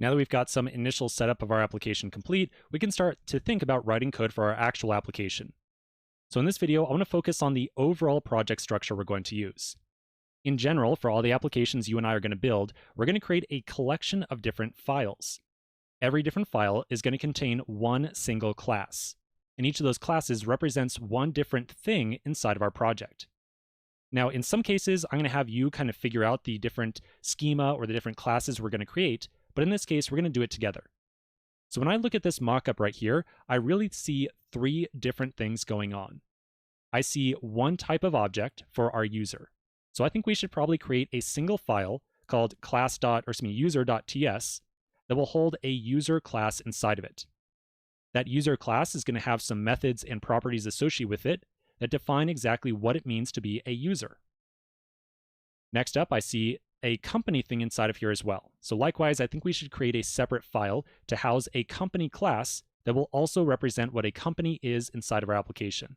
Now that we've got some initial setup of our application complete, we can start to think about writing code for our actual application. So in this video, I want to focus on the overall project structure we're going to use. In general, for all the applications you and I are going to build, we're going to create a collection of different files. Every different file is going to contain one single class, and each of those classes represents one different thing inside of our project. Now, in some cases, I'm going to have you kind of figure out the different schema or the different classes we're going to create, but in this case, we're going to do it together. So when I look at this mockup right here, I really see three different things going on. I see one type of object for our user. So I think we should probably create a single file called user.ts that will hold a user class inside of it. That user class is going to have some methods and properties associated with it that define exactly what it means to be a user. Next up, I see a company thing inside of here as well. So likewise, I think we should create a separate file to house a company class that will also represent what a company is inside of our application.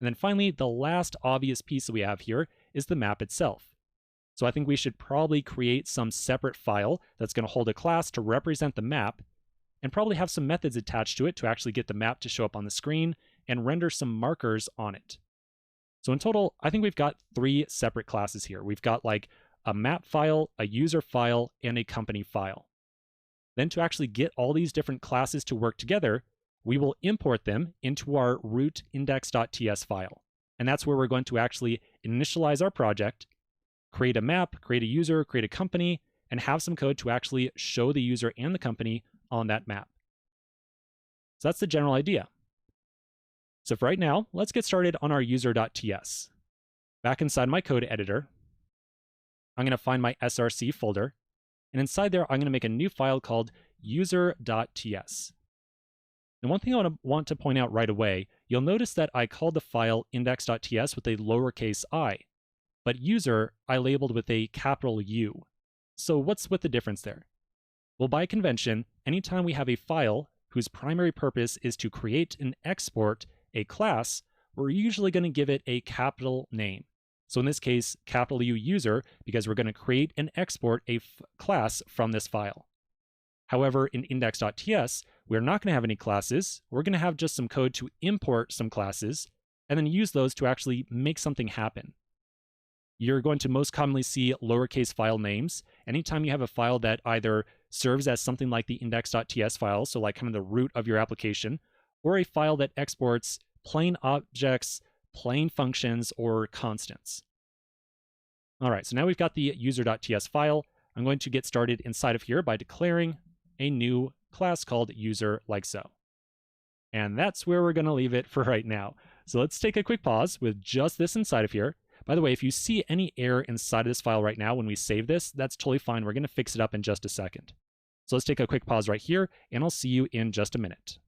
And then finally, the last obvious piece that we have here is the map itself. So I think we should probably create some separate file that's going to hold a class to represent the map, and probably have some methods attached to it to actually get the map to show up on the screen and render some markers on it. So in total, I think we've got three separate classes here. We've got like a map file, a user file, and a company file. Then to actually get all these different classes to work together, we will import them into our root index.ts file. And that's where we're going to actually initialize our project, create a map, create a user, create a company, and have some code to actually show the user and the company on that map. So that's the general idea. So for right now, let's get started on our user.ts. Back inside my code editor, I'm going to find my src folder, and inside there, I'm going to make a new file called user.ts. And one thing I want to point out right away, you'll notice that I called the file index.ts with a lowercase I, but user I labeled with a capital U. So what's with the difference there? Well, by convention, anytime we have a file whose primary purpose is to create and export a class, we're usually going to give it a capital name. So in this case, capital U user, because we're going to create and export a class from this file. However, in index.ts, we're not going to have any classes. We're going to have just some code to import some classes and then use those to actually make something happen. You're going to most commonly see lowercase file names. Anytime you have a file that either serves as something like the index.ts file, so like kind of the root of your application, or a file that exports plain objects, plain functions, or constants. All right, so now we've got the user.ts file. I'm going to get started inside of here by declaring a new class called user like so. And that's where we're going to leave it for right now. So let's take a quick pause with just this inside of here. By the way, if you see any error inside of this file right now when we save this, that's totally fine. We're going to fix it up in just a second. So let's take a quick pause right here, and I'll see you in just a minute.